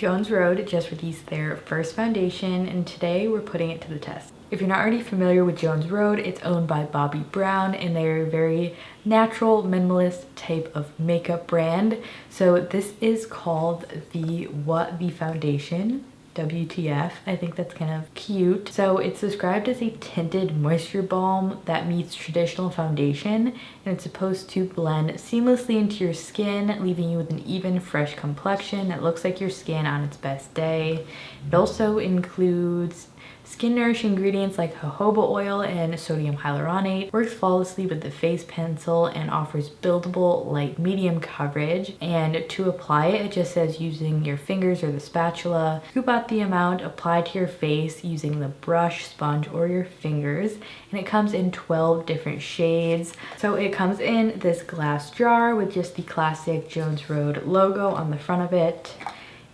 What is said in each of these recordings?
Jones Road just released their first foundation, and today we're putting it to the test. If you're not already familiar with Jones Road, it's owned by Bobbi Brown, and they're a very natural, minimalist type of makeup brand. So this is called the What the Foundation. WTF. I think that's kind of cute. So it's described as a tinted moisture balm that meets traditional foundation, and it's supposed to blend seamlessly into your skin, leaving you with an even, fresh complexion that looks like your skin on its best day. It also includes skin nourishing ingredients like jojoba oil and sodium hyaluronate, works flawlessly with the face pencil, and offers buildable light medium coverage. And to apply it, it just says using your fingers or the spatula, scoop out the amount, apply to your face using the brush, sponge, or your fingers. And it comes in 12 different shades. So it comes in this glass jar with just the classic Jones Road logo on the front of it.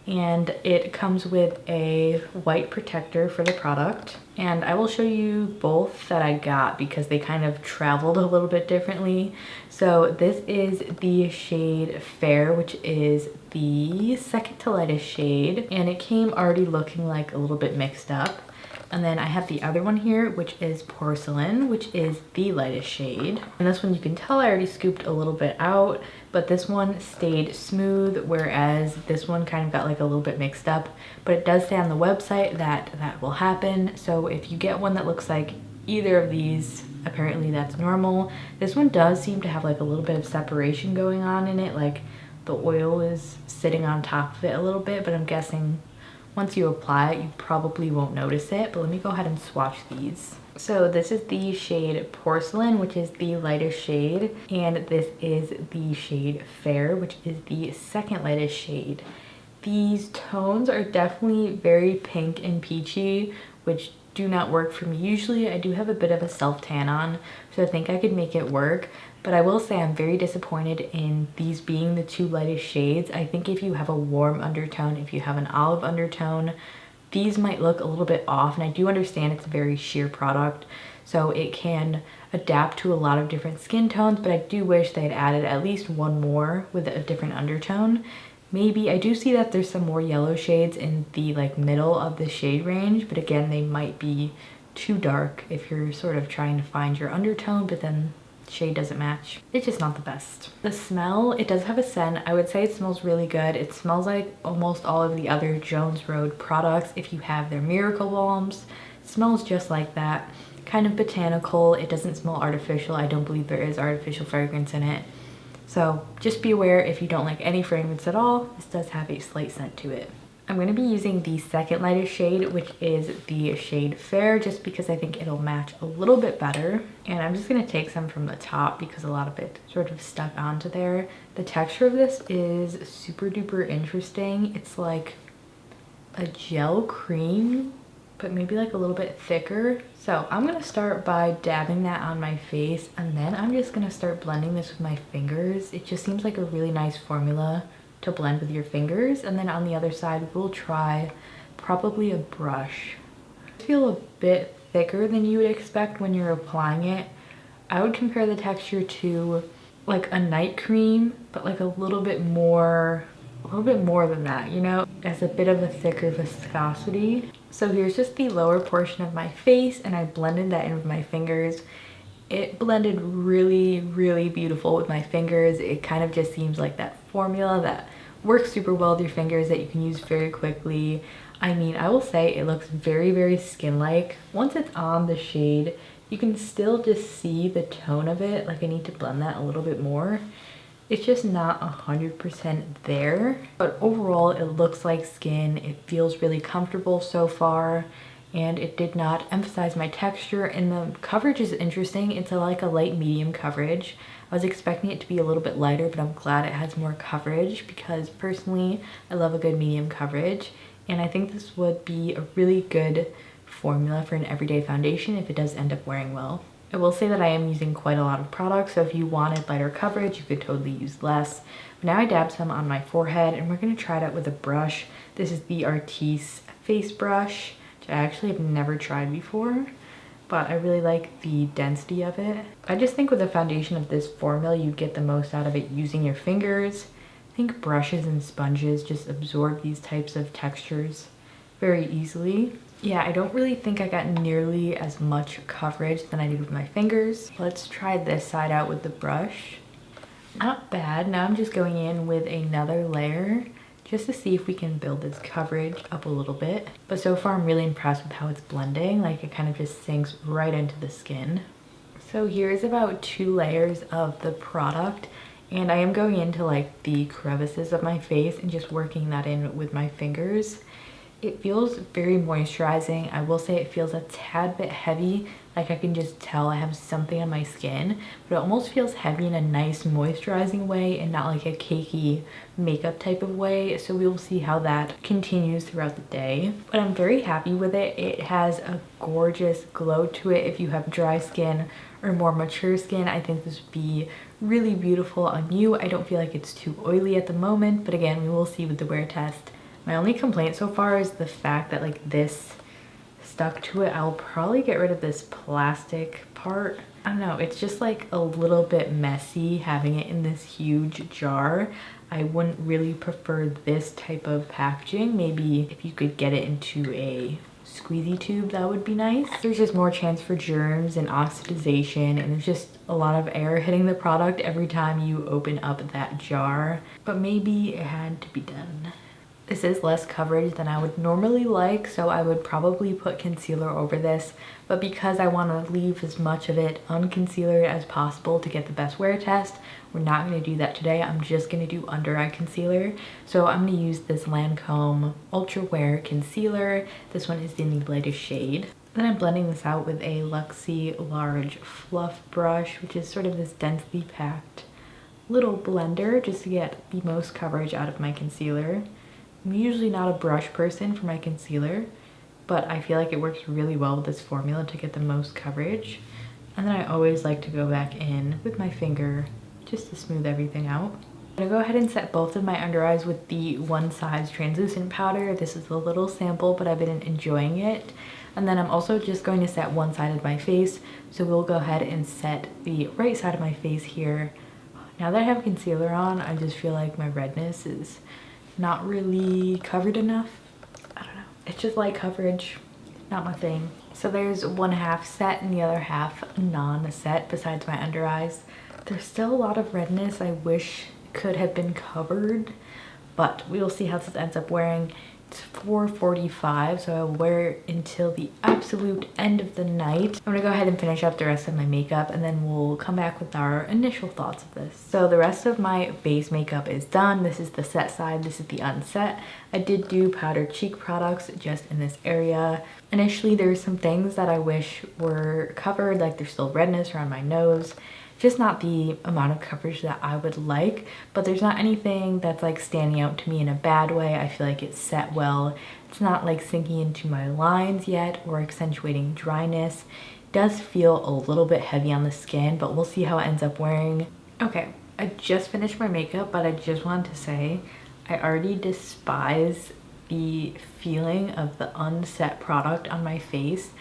And it comes with a white protector for the product. And I will show you both that I got because they kind of traveled a little bit differently. So this is the shade Fair, which is the second to lightest shade. And it came already looking like a little bit mixed up. And then I have the other one here, which is Porcelain, which is the lightest shade. And this one, you can tell I already scooped a little bit out, but this one stayed smooth, whereas this one kind of got like a little bit mixed up. But it does say on the website that that will happen. So if you get one that looks like either of these, apparently that's normal. This one does seem to have like a little bit of separation going on in it, like the oil is sitting on top of it a little bit, but I'm guessing once you apply it, you probably won't notice it. But let me go ahead and swatch these. So this is the shade Porcelain, which is the lightest shade. And this is the shade Fair, which is the second lightest shade. These tones are definitely very pink and peachy, which do not work for me. Usually I do have a bit of a self-tan on, so I think I could make it work. But I will say I'm very disappointed in these being the two lightest shades. I think if you have a warm undertone, if you have an olive undertone, these might look a little bit off. And I do understand it's a very sheer product, so it can adapt to a lot of different skin tones, but I do wish they had added at least one more with a different undertone. Maybe, I do see that there's some more yellow shades in the like middle of the shade range, but again, they might be too dark if you're sort of trying to find your undertone, but then shade doesn't match. It's just not the best. The smell, it does have a scent. I would say it smells really good. It smells like almost all of the other Jones Road products. If you have their Miracle Balms, it smells just like that. Kind of botanical. It doesn't smell artificial. I don't believe there is artificial fragrance in it. So just be aware if you don't like any fragrance at all, this does have a slight scent to it. I'm going to be using the second lightest shade, which is the shade Fair, just because I think it'll match a little bit better. And I'm just going to take some from the top because a lot of it sort of stuck onto there. The texture of this is super duper interesting. It's like a gel cream, but maybe like a little bit thicker. So I'm going to start by dabbing that on my face, and then I'm just going to start blending this with my fingers. It just seems like a really nice formula to blend with your fingers. And then on the other side, we'll try probably a brush. I feel a bit thicker than you would expect when you're applying it. I would compare the texture to like a night cream, but like a little bit more than that, you know? It has a bit of a thicker viscosity. So here's just the lower portion of my face, and I blended that in with my fingers. It blended really, really beautiful with my fingers. It kind of just seems like that formula that works super well with your fingers that you can use very quickly. I mean, I will say it looks very, very skin-like. Once it's on the shade, you can still just see the tone of it. Like, I need to blend that a little bit more. It's just not 100% there. But overall, it looks like skin. It feels really comfortable so far. And it did not emphasize my texture, and the coverage is interesting. It's like a light medium coverage. I was expecting it to be a little bit lighter, but I'm glad it has more coverage because personally I love a good medium coverage, and I think this would be a really good formula for an everyday foundation if it does end up wearing well. I will say that I am using quite a lot of products, so if you wanted lighter coverage, you could totally use less. But now I dabbed some on my forehead, and we're going to try it out with a brush. This is the Artis face brush, I actually have never tried before, but I really like the density of it. I just think with a foundation of this formula, you get the most out of it using your fingers. think brushes and sponges just absorb these types of textures very easily. Yeah, I don't really think I got nearly as much coverage than I did with my fingers. Let's try this side out with the brush. Not bad. Now I'm just going in with another layer just to see if we can build this coverage up a little bit. But so far I'm really impressed with how it's blending. Like, it kind of just sinks right into the skin. So here's about 2 layers of the product, and I am going into like the crevices of my face and just working that in with my fingers. It feels very moisturizing. I will say it feels a tad bit heavy. Like, I can just tell I have something on my skin, but it almost feels heavy in a nice moisturizing way and not like a cakey makeup type of way. So we will see how that continues throughout the day. But I'm very happy with it. It has a gorgeous glow to it. If you have dry skin or more mature skin, I think this would be really beautiful on you. I don't feel like it's too oily at the moment, but again, we will see with the wear test. My only complaint so far is the fact that like this stuck to it. I'll probably get rid of this plastic part. I don't know, it's just like a little bit messy having it in this huge jar. I wouldn't really prefer this type of packaging. Maybe if you could get it into a squeezy tube, that would be nice. There's just more chance for germs and oxidization, and there's just a lot of air hitting the product every time you open up that jar. But maybe it had to be done. This is less coverage than I would normally like, so I would probably put concealer over this, but because I want to leave as much of it unconcealered as possible to get the best wear test, we're not going to do that today. I'm just going to do under eye concealer. So I'm going to use this Lancome Ultra Wear Concealer. This one is in the lightest shade. Then I'm blending this out with a Luxie Large Fluff Brush, which is sort of this densely packed little blender just to get the most coverage out of my concealer. I'm usually not a brush person for my concealer, but I feel like it works really well with this formula to get the most coverage. And then I always like to go back in with my finger just to smooth everything out. I'm gonna go ahead and set both of my under eyes with the One Size translucent powder. This is a little sample, but I've been enjoying it. And then I'm also just going to set one side of my face. So we'll go ahead and set the right side of my face here. Now that I have concealer on, I just feel like my redness is not really covered enough. I don't know. It's just light coverage, not my thing. So there's one half set and the other half non-set besides my under eyes. There's still a lot of redness I wish could have been covered, but we will see how this ends up wearing. It's 4:45, so I'll wear it until the absolute end of the night. I'm gonna go ahead and finish up the rest of my makeup, and then we'll come back with our initial thoughts of this. So the rest of my base makeup is done. This is the set side, this is the unset. I did do powdered cheek products just in this area. Initially, there's some things that I wish were covered, like there's still redness around my nose. Just not the amount of coverage that I would like, but there's not anything that's like standing out to me in a bad way. I feel like it's set well. It's not like sinking into my lines yet or accentuating dryness. It does feel a little bit heavy on the skin, but we'll see how it ends up wearing. Okay, I just finished my makeup, but I just wanted to say I already despise the feeling of the unset product on my face.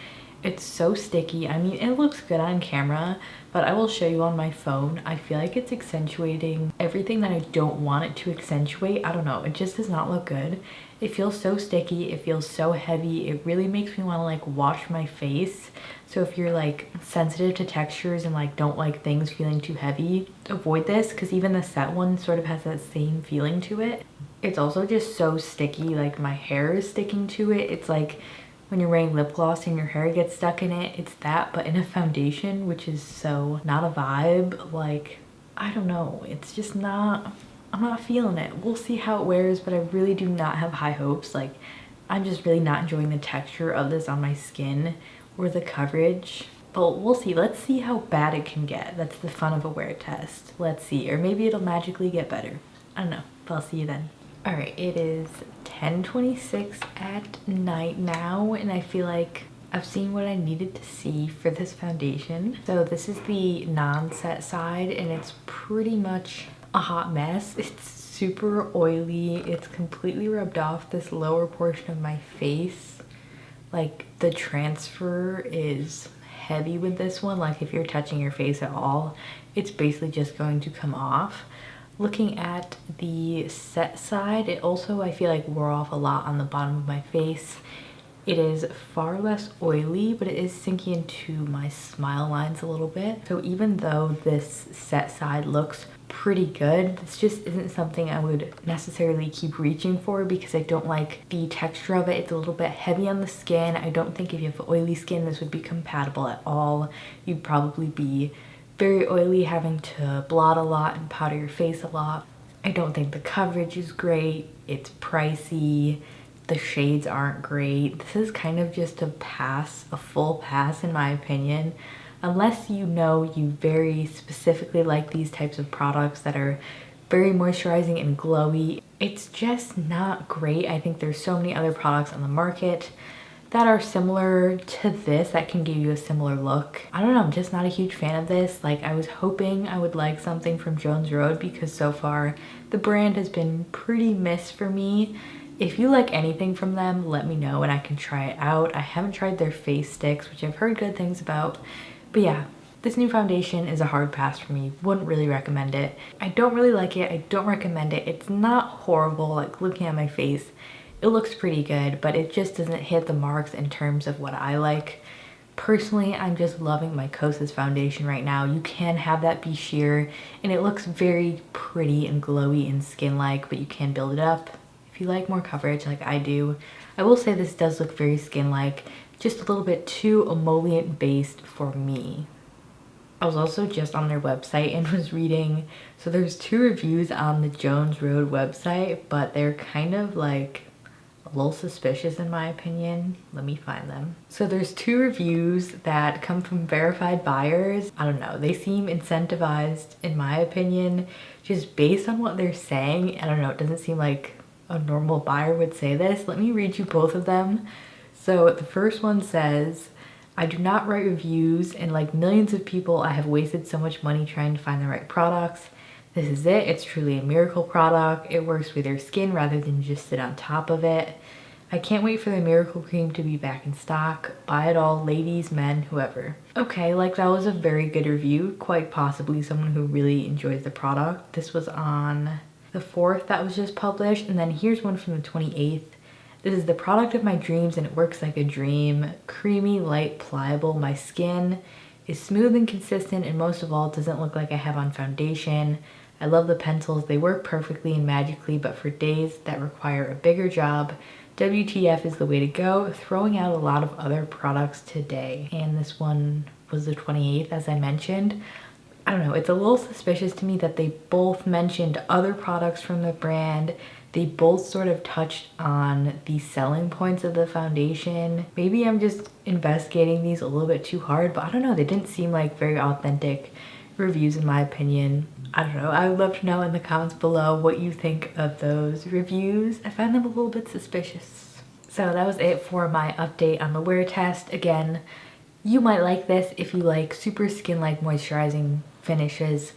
It's so sticky. I mean, it looks good on camera, but I will show you on my phone. I feel like it's accentuating everything that I don't want it to accentuate. I don't know, it just does not look good. It feels so sticky, it feels so heavy. It really makes me want to like wash my face. So if you're like sensitive to textures and like don't like things feeling too heavy, avoid this, because even the set one sort of has that same feeling to it. It's also just so sticky, like my hair is sticking to it. It's like when you're wearing lip gloss and your hair gets stuck in it, it's that, but in a foundation, which is so not a vibe. Like, I don't know, it's just not, I'm not feeling it. We'll see how it wears, but I really do not have high hopes. Like, I'm just really not enjoying the texture of this on my skin or the coverage. But we'll see. Let's see how bad it can get. That's the fun of a wear test. Let's see, or maybe it'll magically get better. I don't know, but I'll see you then. All right, it is 10:26 at night now, and I feel like I've seen what I needed to see for this foundation. So this is the non-set side, and it's pretty much a hot mess. It's super oily. It's completely rubbed off this lower portion of my face. Like, the transfer is heavy with this one. Like, if you're touching your face at all, it's basically just going to come off. Looking at the set side, it also, I feel like, wore off a lot on the bottom of my face. It is far less oily, but it is sinking into my smile lines a little bit. So even though this set side looks pretty good, this just isn't something I would necessarily keep reaching for because I don't like the texture of it. It's a little bit heavy on the skin. I don't think if you have oily skin, this would be compatible at all. You'd probably be very oily, having to blot a lot and powder your face a lot. I don't think the coverage is great. It's pricey. The shades aren't great. This is kind of just a pass, a full pass in my opinion. Unless you know you very specifically like these types of products that are very moisturizing and glowy, it's just not great. I think there's so many other products on the market that are similar to this that can give you a similar look. I don't know, I'm just not a huge fan of this. Like, I was hoping I would like something from Jones Road because so far the brand has been pretty miss for me. If you like anything from them, let me know and I can try it out. I haven't tried their face sticks, which I've heard good things about. But yeah, this new foundation is a hard pass for me. Wouldn't really recommend it. I don't really like it. I don't recommend it. It's not horrible. Like, looking at my face, it looks pretty good, but it just doesn't hit the marks in terms of what I like. Personally, I'm just loving my Kosas foundation right now. You can have that be sheer and it looks very pretty and glowy and skin-like, but you can build it up if you like more coverage like I do. I will say this does look very skin-like, just a little bit too emollient based for me. I was also just on their website and was reading, so there's 2 reviews on the Jones Road website, but they're kind of like a little suspicious in my opinion. Let me find them. So there's 2 reviews that come from verified buyers. I don't know, they seem incentivized in my opinion, just based on what they're saying. I don't know, it doesn't seem like a normal buyer would say this. Let me read you both of them. So the first one says, I do not write reviews, and like millions of people, I have wasted so much money trying to find the right products. This is it. It's truly a miracle product. It works with your skin rather than just sit on top of it. I can't wait for the miracle cream to be back in stock. Buy it all, ladies, men, whoever. Okay, like that was a very good review. Quite possibly someone who really enjoys the product. This was on the 4th that was just published. And then here's one from the 28th. This is the product of my dreams and it works like a dream. Creamy, light, pliable. My skin is smooth and consistent, and most of all, it doesn't look like I have on foundation. I love the pencils. They work perfectly and magically, but for days that require a bigger job, WTF is the way to go. Throwing out a lot of other products today. And this one was the 28th, as I mentioned. I don't know, it's a little suspicious to me that they both mentioned other products from the brand. They both sort of touched on the selling points of the foundation. Maybe I'm just investigating these a little bit too hard, but I don't know, they didn't seem like very authentic reviews in my opinion. I don't know, I would love to know in the comments below what you think of those reviews. I find them a little bit suspicious. So that was it for my update on the wear test. Again, you might like this if you like super skin-like moisturizing finishes.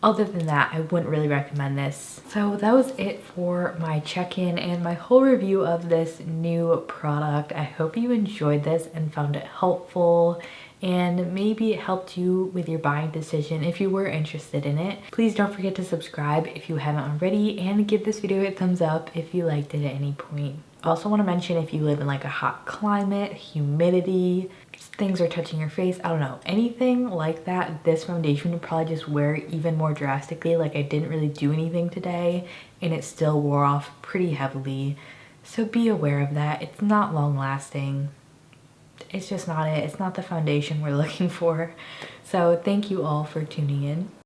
Other than that, I wouldn't really recommend this. So that was it for my check-in and my whole review of this new product. I hope you enjoyed this and found it helpful, and maybe it helped you with your buying decision if you were interested in it. Please don't forget to subscribe if you haven't already, and give this video a thumbs up if you liked it at any point. I also want to mention, if you live in like a hot climate, humidity, things are touching your face, I don't know, anything like that, this foundation would probably just wear even more drastically. Like, I didn't really do anything today and it still wore off pretty heavily. So be aware of that. It's not long lasting. It's just not it. It's not the foundation we're looking for. So thank you all for tuning in.